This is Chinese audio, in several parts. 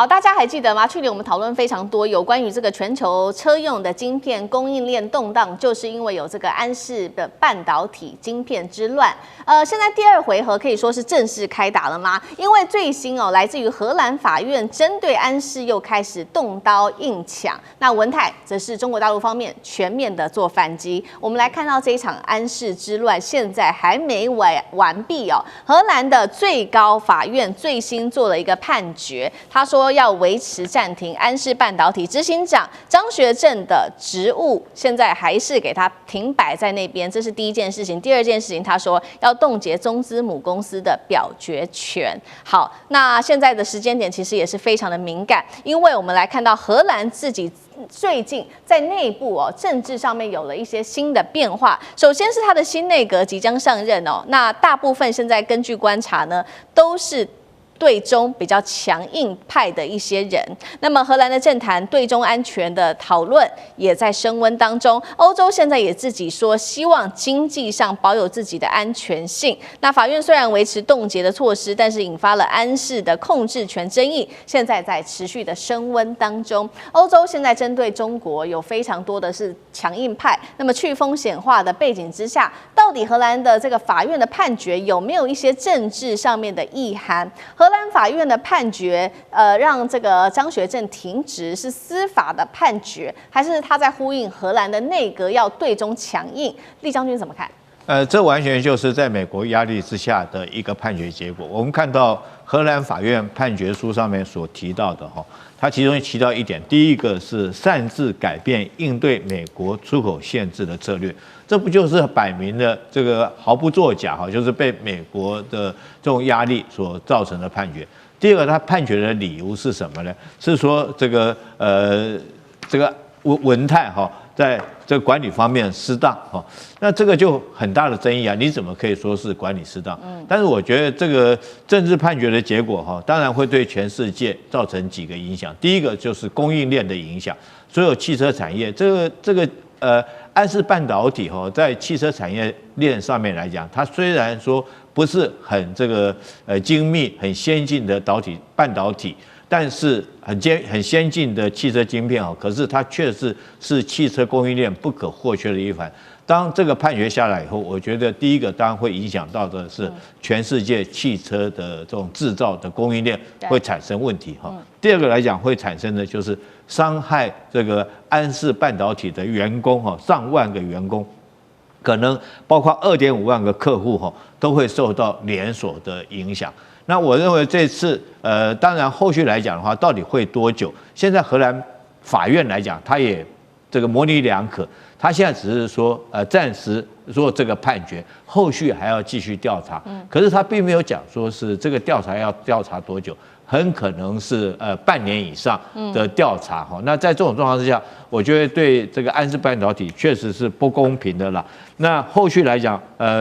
好，大家还记得吗？去年我们讨论非常多有关于这个全球车用的晶片供应链动荡，就是因为有这个安氏的半导体晶片之乱。现在第二回合可以说是正式开打了吗？因为最新来自于荷兰法院针对安氏又开始动刀硬抢，那文泰则是中国大陆方面全面的做反击。我们来看到这一场安氏之乱，现在还没完毕哦。荷兰的最高法院最新做了一个判决，他说要维持暂停安氏半导体执行长张学正的职务，现在还是给他停摆在那边，这是第一件事情。第二件事情，他说要冻结中资母公司的表决权。好，那现在的时间点其实也是非常的敏感，因为我们来看到荷兰自己最近在内部政治上面有了一些新的变化。首先是他的新内阁即将上任那大部分现在根据观察呢，都是对中比较强硬派的一些人。那么荷兰的政坛对中安全的讨论也在升温当中。欧洲现在也自己说希望经济上保有自己的安全性。那法院虽然维持冻结的措施，但是引发了安氏的控制权争议，现在在持续的升温当中。欧洲现在针对中国有非常多的是强硬派，那么去风险化的背景之下，到底荷兰的这个法院的判决有没有一些政治上面的意涵？荷兰法院的判决，让这个张学正停职是司法的判决，还是他在呼应荷兰的内阁要对中强硬？厉将军怎么看？这完全就是在美国压力之下的一个判决结果。我们看到荷兰法院判决书上面所提到的它其中提到一点，第一个是擅自改变应对美国出口限制的策略，这不就是摆明了这个毫不作假就是被美国的这种压力所造成的判决。第二个，他判决的理由是什么呢？是说这个文泰在这个管理方面失当那这个就很大的争议啊！你怎么可以说是管理失当？但是我觉得这个政治判决的结果当然会对全世界造成几个影响。第一个就是供应链的影响，所有汽车产业安氏半导体在汽车产业链上面来讲，它虽然说不是很精密、很先进的半导体。但是很先进的汽车晶片可是它确实是汽车供应链不可或缺的一环。当这个判决下来以后，我觉得第一个当然会影响到的是全世界汽车的这种制造的供应链会产生问题第二个来讲会产生的就是伤害这个安氏半导体的员工上万个员工，可能包括2.5万个客户都会受到连锁的影响。那我认为这次当然后续来讲的话，到底会多久？现在荷兰法院来讲，它也这个模棱两可，他现在只是说暂时做这个判决，后续还要继续调查。可是他并没有讲说是这个调查要调查多久，很可能是半年以上的调查那在这种状况之下，我觉得对这个安氏半导体确实是不公平的啦。那后续来讲，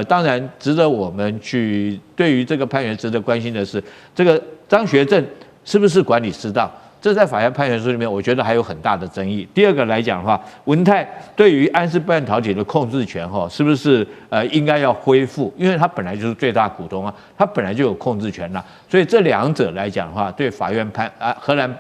当然值得我们去对于这个判决值得关心的是，这个张学正是不是管理失当？这在法院判决书里面，我觉得还有很大的争议。第二个来讲的话，文泰对于安氏半导体的控制权是不是应该要恢复？因为他本来就是最大股东他本来就有控制权所以这两者来讲的话，对法院荷兰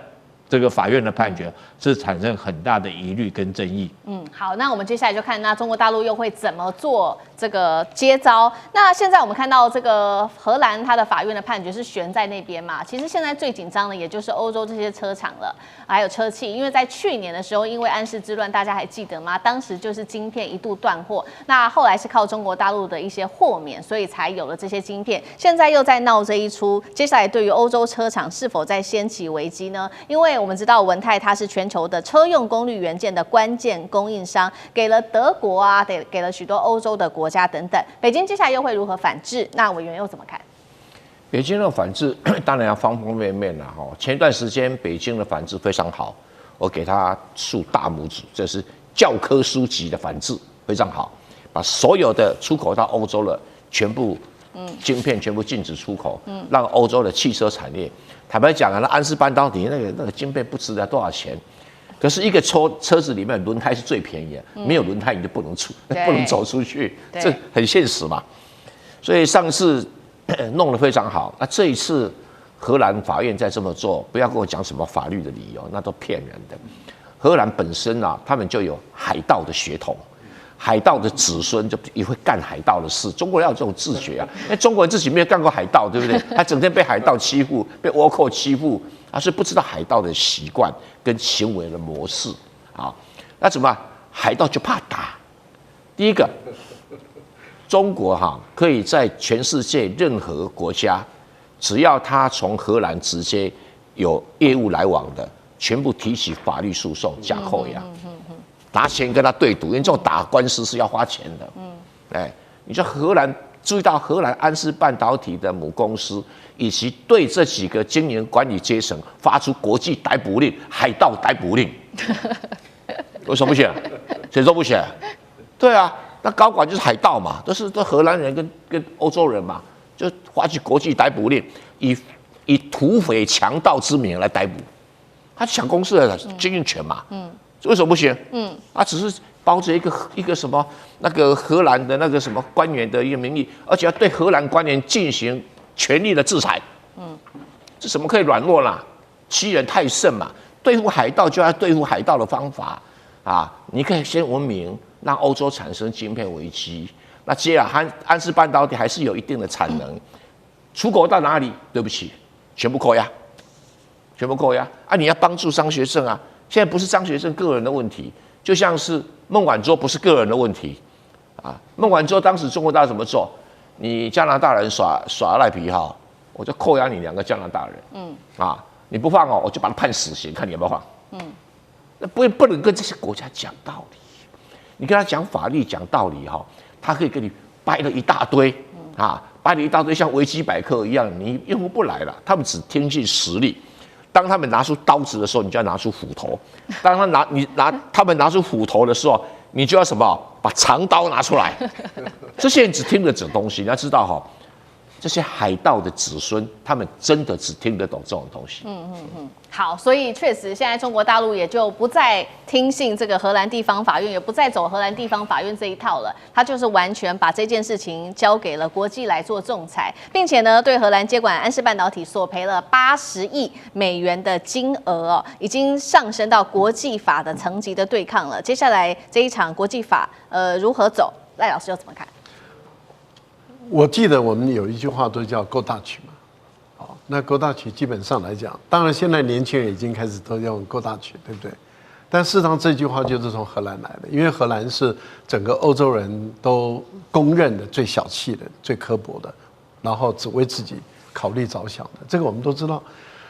这个法院的判决是产生很大的疑虑跟争议。好，那我们接下来就看那中国大陆又会怎么做这个接招。那现在我们看到这个荷兰它的法院的判决是悬在那边嘛，其实现在最紧张的也就是欧洲这些车厂了，还有车企，因为在去年的时候，因为安氏之乱，大家还记得吗？当时就是晶片一度断货，那后来是靠中国大陆的一些豁免，所以才有了这些晶片。现在又在闹这一出，接下来对于欧洲车厂是否再掀起危机呢？因为我们知道文泰它是全球的车用功率元件的关键供应商，给了德国给了许多欧洲的国家等等。北京接下来又会如何反制？那委员又怎么看？北京的反制当然要方方面面啦前一段时间北京的反制非常好，我给他竖大拇指，这是教科书级的反制，非常好，把所有的出口到欧洲的全部晶片全部禁止出口，让欧洲的汽车产业，坦白讲那安氏半导体那个晶片不值得多少钱，可是一个车子里面轮胎是最便宜的，没有轮胎你就不能走出去，这很现实嘛。所以上次弄得非常好，那这一次荷兰法院再这么做，不要跟我讲什么法律的理由，那都骗人的。荷兰本身啊，他们就有海盗的血统，海盗的子孙就也会干海盗的事。中国人要有这种自觉啊，因为中国人自己没有干过海盗，对不对？他整天被海盗欺负，被倭寇欺负，他是不知道海盗的习惯跟行为的模式啊。那怎么办？海盗就怕打。第一个，中国可以在全世界任何国家，只要他从荷兰直接有业务来往的，全部提起法律诉讼假扣押，拿钱跟他对赌，因为这种打官司是要花钱的。你说荷兰，注意到荷兰安氏半导体的母公司，以及对这几个经营管理阶层发出国际逮捕令、海盗逮捕令，为什么不写？谁说不写？对啊。那高管就是海盗嘛，都荷兰人跟欧洲人嘛，就发起国际逮捕令，以土匪强盗之名来逮捕，他抢公司的经营权嘛，为什么不行？他只是包着一个什么那个荷兰的那个什么官员的一个名义，而且要对荷兰官员进行权力的制裁，这怎么可以软弱啦？欺人太甚嘛！对付海盗就要对付海盗的方法啊！你可以先文明。让欧洲产生晶片危机，那接下来安氏半导体还是有一定的产能，出口到哪里？对不起，全部扣押，全部扣押啊！你要帮助张学正啊！现在不是张学正个人的问题，就像是孟晚舟不是个人的问题啊！孟晚舟当时中国大陆怎么做？你加拿大人耍赖皮我就扣押你2个加拿大人，你不放我就把他判死刑，看你有没有放，那不能跟这些国家讲道理。你跟他讲法律、讲道理他可以跟你掰了一大堆掰了一大堆，像维基百科一样，你应付不来了。他们只听信实力。当他们拿出刀子的时候，你就要拿出斧头；当他们拿出斧头的时候，你就要什么？把长刀拿出来。这些人只听得懂东西，你要知道这些海盗的子孙，他们真的只听得懂这种东西。好，所以确实现在中国大陆也就不再听信这个荷兰地方法院，也不再走荷兰地方法院这一套了。他就是完全把这件事情交给了国际来做仲裁，并且呢，对荷兰接管安氏半导体索赔了80亿美元的金额已经上升到国际法的层级的对抗了。接下来这一场国际法如何走？赖老师又怎么看？我记得我们有一句话都叫 "Go Dutch" 嘛，那 Go Dutch 基本上来讲，当然现在年轻人已经开始都用 Go Dutch， 对不对？但事实上这句话就是从荷兰来的，因为荷兰是整个欧洲人都公认的最小气的、最刻薄的，然后只为自己考虑着想的，这个我们都知道。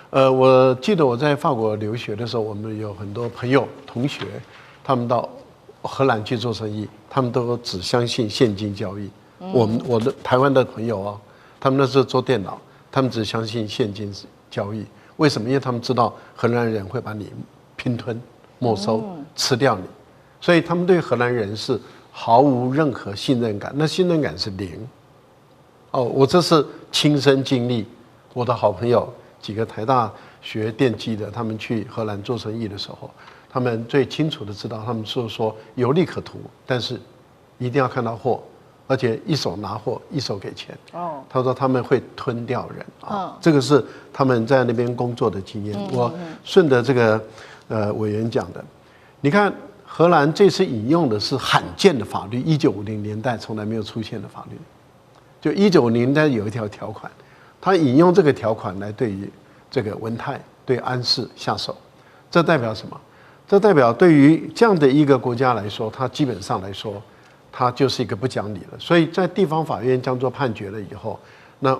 我记得我在法国留学的时候，我们有很多朋友、同学，他们到荷兰去做生意，他们都只相信现金交易。我的台湾的朋友他们那时候做电脑，他们只相信现金交易。为什么？因为他们知道荷兰人会把你拼吞、没收、吃掉你，所以他们对荷兰人是毫无任何信任感，那信任感是0。我这是亲身经历，我的好朋友几个台大学电机的，他们去荷兰做生意的时候，他们最清楚的知道，他们说有利可图，但是一定要看到货。而且一手拿货，一手给钱。他说他们会吞掉人这个是他们在那边工作的经验。我顺着这个委员讲的，你看荷兰这次引用的是罕见的法律，1950年代从来没有出现的法律。就1950年代有一条条款，他引用这个条款来对于这个文泰、对安氏下手，这代表什么？这代表对于这样的一个国家来说，它基本上来说。它就是一个不讲理了，所以在地方法院将做判决了以后，那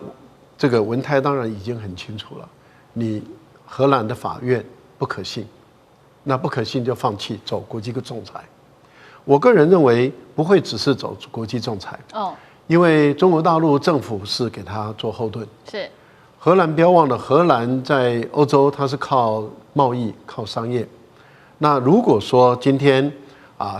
这个文泰当然已经很清楚了，你荷兰的法院不可信，那不可信就放弃走国际仲裁。我个人认为不会只是走国际仲裁因为中国大陆政府是给他做后盾。是荷兰，不要忘了，荷兰在欧洲它是靠贸易、靠商业。那如果说今天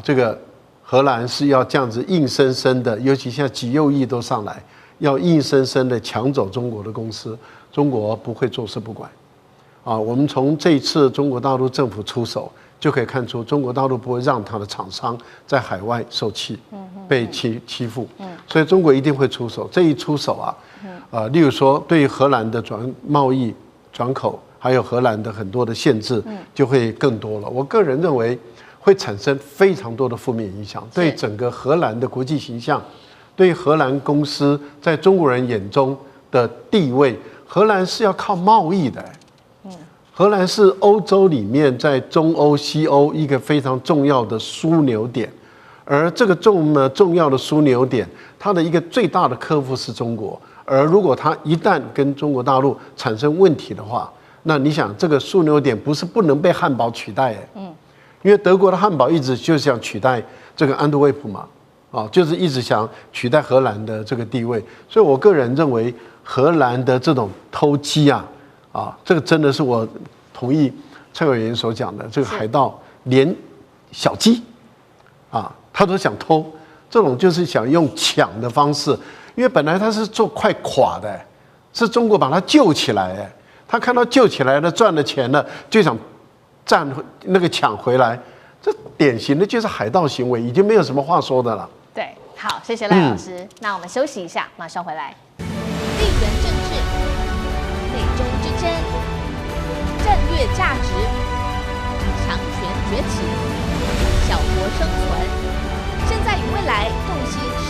这个荷兰是要这样子硬生生的，尤其现在几右翼都上来，要硬生生的抢走中国的公司，中国不会坐视不管。我们从这一次中国大陆政府出手，就可以看出中国大陆不会让它的厂商在海外受气，被欺负，所以中国一定会出手。这一出手啊，例如说对于荷兰的贸易转口，还有荷兰的很多的限制，就会更多了。我个人认为会产生非常多的负面影响，对整个荷兰的国际形象，对荷兰公司在中国人眼中的地位，荷兰是要靠贸易的。荷兰是欧洲里面在中欧、西欧一个非常重要的枢纽点，而这个重要的枢纽点，它的一个最大的客户是中国。而如果它一旦跟中国大陆产生问题的话，那你想这个枢纽点不能被汉堡取代因为德国的汉堡一直就想取代这个安特卫普嘛，就是一直想取代荷兰的这个地位。所以我个人认为荷兰的这种偷鸡这个真的是我同意蔡委员所讲的，这个海盗连小鸡他都想偷，这种就是想用抢的方式，因为本来他是做快垮的，是中国把他救起来，他看到救起来了赚了钱了，就想抢回来，这典型的就是海盗行为，已经没有什么话说的了。对，好，谢谢赖老师。那我们休息一下，马上回来。地缘政治、美中之争、战略价值、强权崛起、小国生存，现在与未来洞悉世